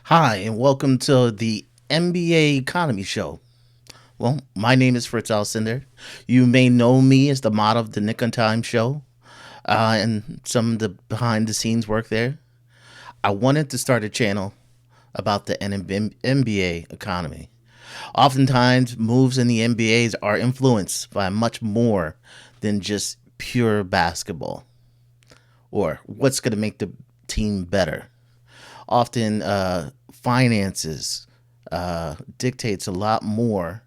Hi, and welcome to the NBA Economy Show. Well, my name is Fritz Alcindor. You may know me as the model of the Nick on Time show and some of the behind the scenes work there. I wanted to start a channel about the NBA economy. Oftentimes, moves in the NBAs are influenced by much more than just pure basketball or what's going to make the team better. Often, finances dictates a lot more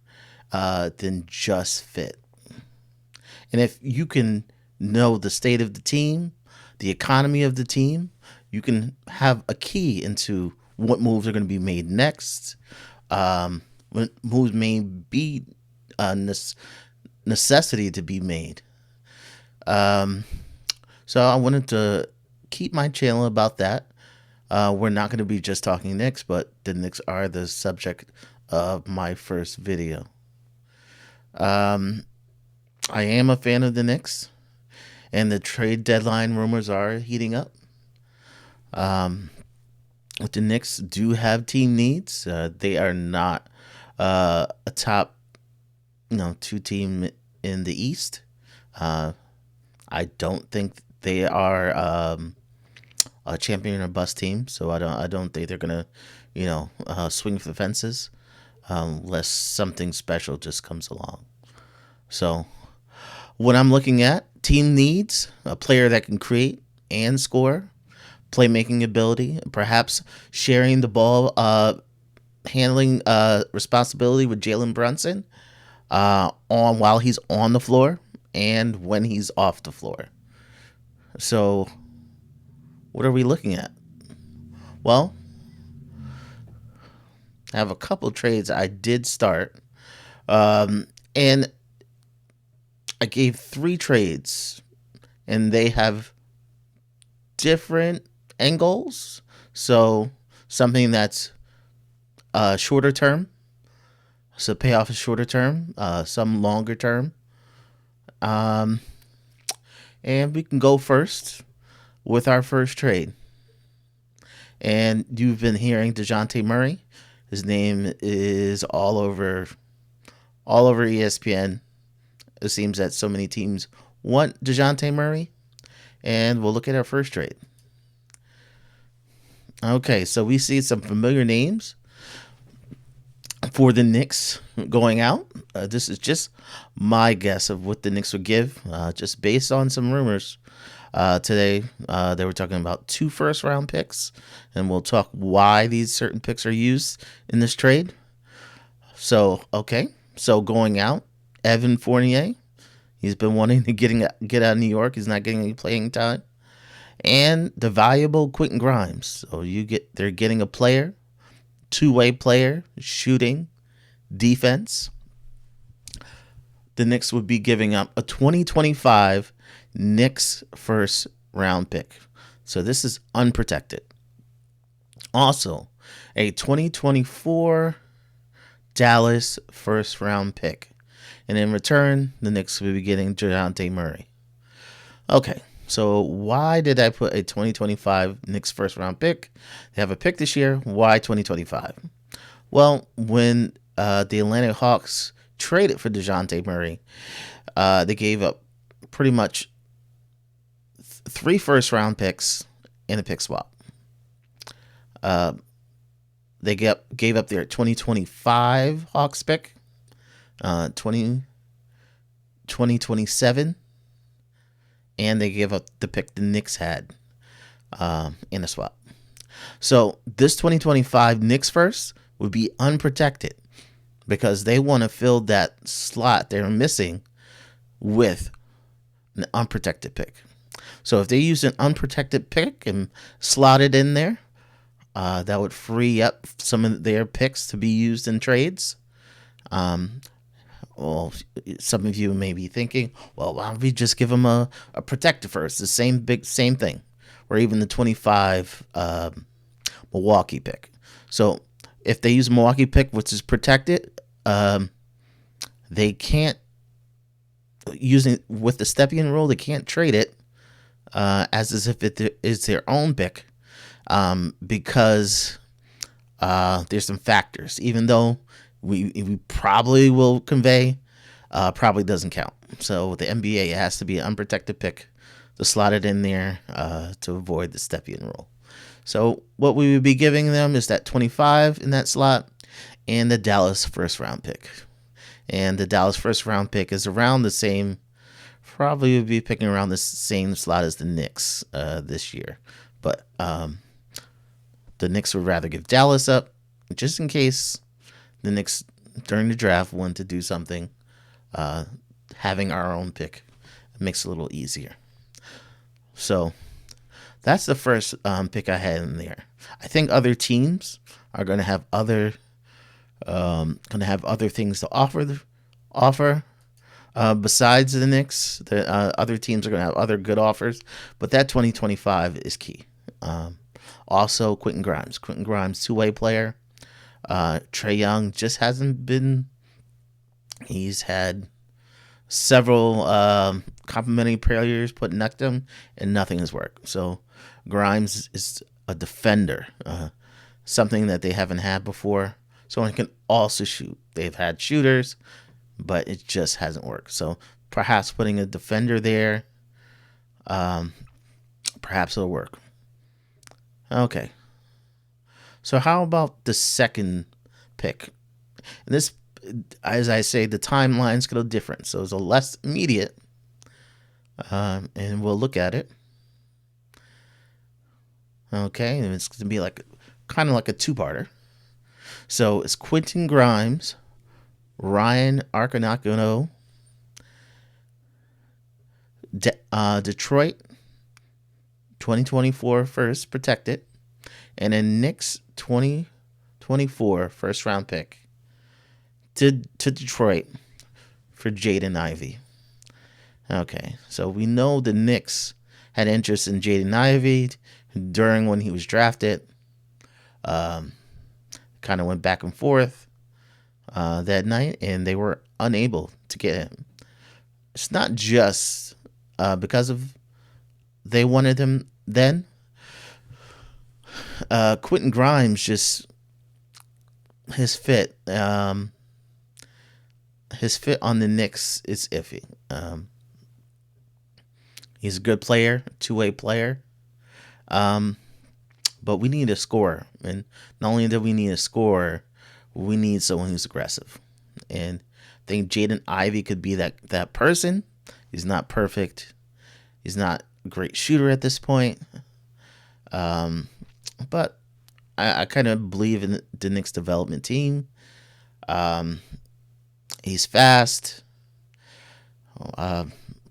than just fit. And if you can know the state of the team, the economy of the team, you can have a key into what moves are going to be made next. What moves may be a necessity to be made. Um, so I wanted to keep my channel about that. We're not going to be just talking Knicks, but the Knicks are the subject of my first video. Um, I am a fan of the Knicks, and the trade deadline rumors are heating up. Um, but the Knicks do have team needs. They are not a top, two team in the East. Uh, I don't think they are a champion or bust team, so I don't think they're gonna, swing for the fences unless something special just comes along. So what I'm looking at, team needs a player that can create and score, playmaking ability, perhaps sharing the ball, handling responsibility with Jalen Brunson on while he's on the floor and when he's off the floor. So what are we looking at? Well, I have a couple trades I did start, and I gave three trades, and they have different angles. So something that's shorter term, so payoff is shorter term, some longer term. Um, and we can go first with our first trade. And you've been hearing DeJounte Murray. His name is all over ESPN. It seems that so many teams want DeJounte Murray. And we'll look at our first trade. Okay, so we see some familiar names for the Knicks going out. This is just my guess of what the Knicks would give, just based on some rumors. Today, they were talking about 2 first-round picks, and we'll talk why these certain picks are used in this trade. So, okay, so going out, Evan Fournier. He's been wanting to get out of New York. He's not getting any playing time. And the valuable Quentin Grimes. So they're getting a player, two-way player, shooting, defense. The Knicks would be giving up a 2025 Knicks first round pick. So this is unprotected. Also, a 2024 Dallas first round pick. And in return, the Knicks will be getting DeJounte Murray. Okay, so why did I put a 2025 Knicks first round pick? They have a pick this year. Why 2025? Well, when the Atlanta Hawks traded for DeJounte Murray, they gave up pretty much 3 first round picks and a pick swap. They gave up their 2025 Hawks pick, 2027, and they gave up the pick the Knicks had in a swap. So this 2025 Knicks first would be unprotected because they want to fill that slot they're missing with an unprotected pick. So if they use an unprotected pick and slot it in there, that would free up some of their picks to be used in trades. Well, some of you may be thinking, well, why don't we just give them a protector first? The same thing, or even the 25 Milwaukee pick. So if they use a Milwaukee pick, which is protected, they can't, using with the Stepien rule, they can't trade it as if it is their own pick, because There's some factors, even though we probably will convey, probably doesn't count. So with the NBA, it has to be an unprotected pick to slot it in there to avoid the step-in rule. So what we would be giving them is that 25 in that slot and the Dallas first round pick. And the Dallas first round pick is around the same, probably would be picking around the same slot as the Knicks this year. But the Knicks would rather give Dallas up just in case the Knicks during the draft wanted to do something. Having our own pick makes it a little easier. So that's the first pick I had in there. I think other teams are going to have other things to offer besides the Knicks. The other teams are going to have other good offers, but that 2025 is key. Also, Quentin Grimes. Quentin Grimes, two-way player. Trae Young just hasn't been. He's had several complimentary players put next to him, and nothing has worked. So Grimes is a defender, something that they haven't had before. Someone can also shoot. They've had shooters, but it just hasn't worked. So perhaps putting a defender there, perhaps it'll work. Okay. So how about the second pick? And this, as I say, the timeline's a little different. So it's a less immediate, and we'll look at it. Okay, and it's going to be kind of like a two-parter. So it's Quentin Grimes, Ryan Arconacono, Detroit 2024 first protected, and a Knicks 2024 first round pick to Detroit for Jaden Ivey. Okay, so we know the Knicks had interest in Jaden Ivey during when he was drafted. Kind of went back and forth that night, and they were unable to get him. It's not just because of they wanted him then. Quentin Grimes just his fit on the Knicks is iffy. He's a good player, two-way player. But we need a scorer. And not only do we need a scorer, we need someone who's aggressive. And I think Jaden Ivey could be that person. He's not perfect. He's not a great shooter at this point. But I kind of believe in the Knicks development team. He's fast.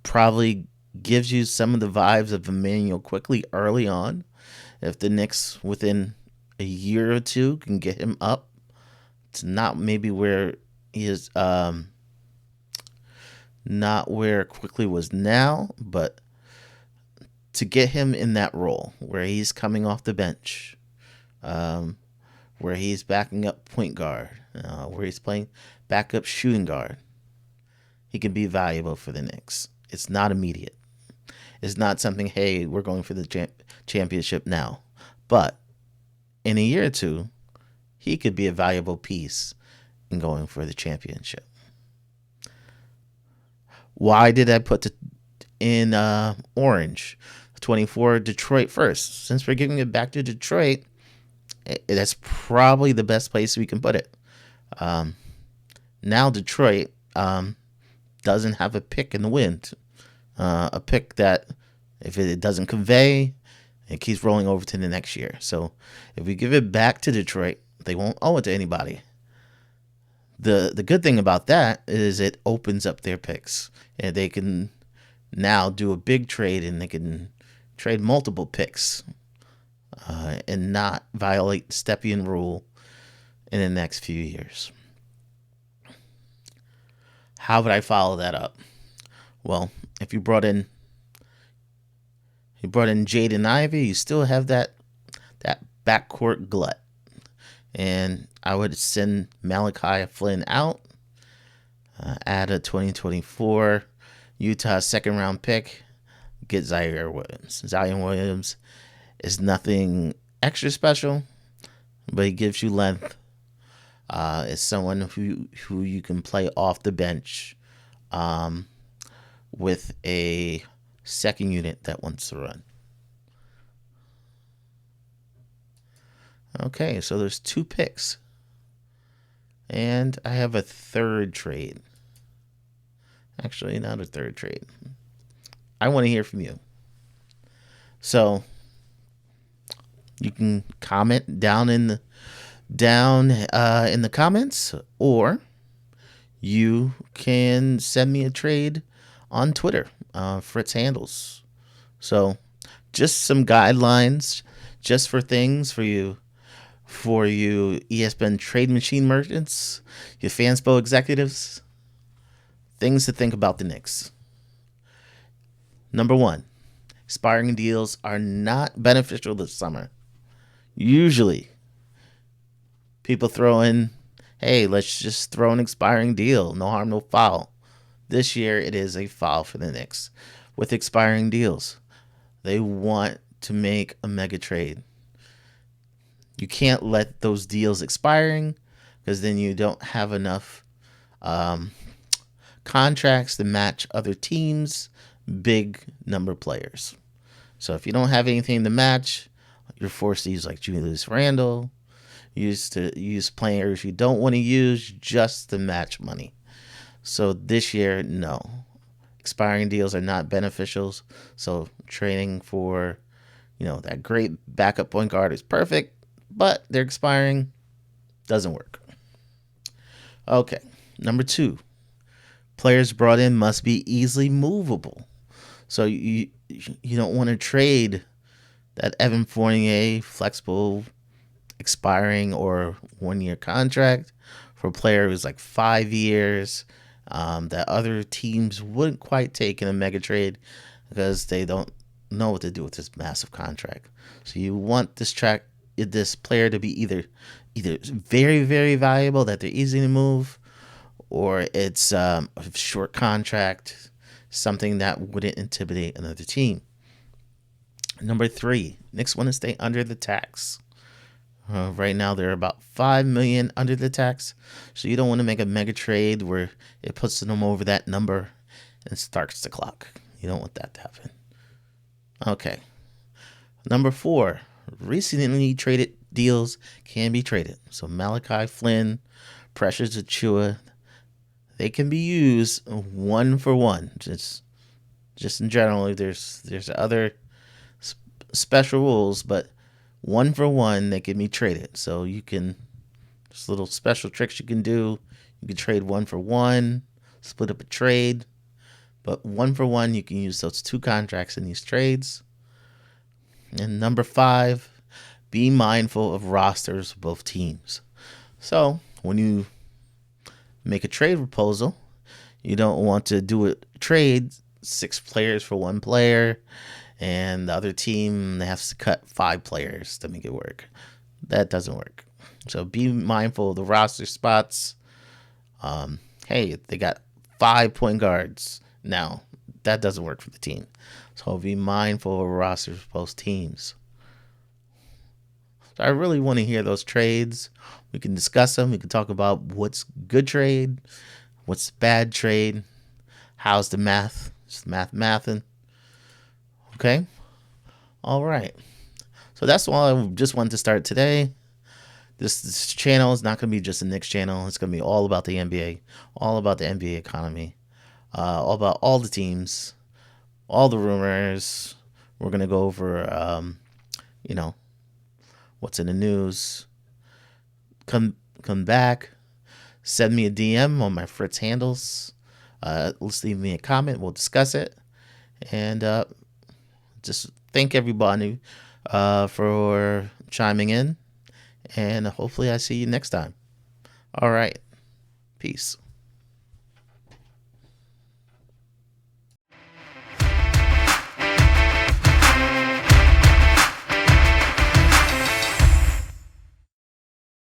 Probably gives you some of the vibes of Emmanuel quickly early on. If the Knicks within a year or two can get him up to not maybe where he is, not where quickly was now, but to get him in that role where he's coming off the bench, where he's backing up point guard, where he's playing backup shooting guard, he can be valuable for the Knicks. It's not immediate. It's not something, hey, we're going for the championship now. But in a year or two, he could be a valuable piece in going for the championship. Why did I put in orange? 24 Detroit first. Since we're giving it back to Detroit, that's probably the best place we can put it. Now Detroit doesn't have a pick in the wind. A pick that if it doesn't convey, it keeps rolling over to the next year. So if we give it back to Detroit, they won't owe it to anybody. The good thing about that is it opens up their picks. And they can now do a big trade, and they can trade multiple picks and not violate the Stepien rule in the next few years. How would I follow that up? Well, if you brought in Jaden Ivey, you still have that backcourt glut. And I would send Malachi Flynn out, add a 2024 Utah second round pick, get Zion Williams. Zion Williams is nothing extra special. but he gives you length. Is someone who you can play off the bench um, with a second unit that wants to run. Okay, so there's 2 picks. And I have a third trade. Actually, not a third trade. I want to hear from you. So you can comment in the comments, or you can send me a trade on Twitter, Fritz Handles. So just some guidelines, just for things for you ESPN trade machine merchants, you Fanspo executives, things to think about the Knicks. Number one, expiring deals are not beneficial this summer. Usually, people throw in, hey, let's just throw an expiring deal. No harm, no foul. This year, it is a foul for the Knicks with expiring deals. They want to make a mega trade. You can't let those deals expiring, because then you don't have enough contracts to match other teams' big number players. So if you don't have anything to match, you're forced to use like Julius Randle. Used to use players you don't want to use just to match money. So this year, no. Expiring deals are not beneficial. So trading for, that great backup point guard is perfect, but they're expiring. Doesn't work. Okay. Number 2, players brought in must be easily movable. So you don't want to trade that Evan Fournier flexible expiring or 1-year contract for a player who's like 5 years, that other teams wouldn't quite take in a mega trade because they don't know what to do with this massive contract. So you want this player to be either very, very valuable, that they're easy to move, or it's a short contract, something that wouldn't intimidate another team. Number 3, Knicks want to stay under the tax. Right now, they're about $5 million under the tax, so you don't want to make a mega trade where it puts them over that number and starts the clock. You don't want that to happen. Okay. Number 4, recently traded deals can be traded. So Malachi Flynn, Precious Achiuwa, they can be used 1-for-1. Just in general, there's other special rules, but 1-for-1 they can be traded. So you can, just little special tricks you can do. You can trade 1-for-1, split up a trade, but 1-for-1 you can use those 2 contracts in these trades. And number 5, be mindful of rosters of both teams. So when you make a trade proposal, you don't want to do a trade 6 players for 1 player, and the other team, they have to cut 5 players to make it work. That doesn't work. So be mindful of the roster spots. Hey, they got 5 point guards now. That doesn't work for the team. So be mindful of rosters for both teams. So I really want to hear those trades. We can discuss them. We can talk about what's good trade, what's bad trade, how's the math, just mathing. Okay? All right. So that's all I just wanted to start today. This channel is not going to be just a Knicks channel. It's going to be all about the NBA, all about the NBA economy, all about all the teams, all the rumors. We're going to go over, what's in the news. Come back. Send me a DM on my Fritz handles. Let's leave me a comment. We'll discuss it. And just thank everybody for chiming in. And hopefully I see you next time. All right. Peace.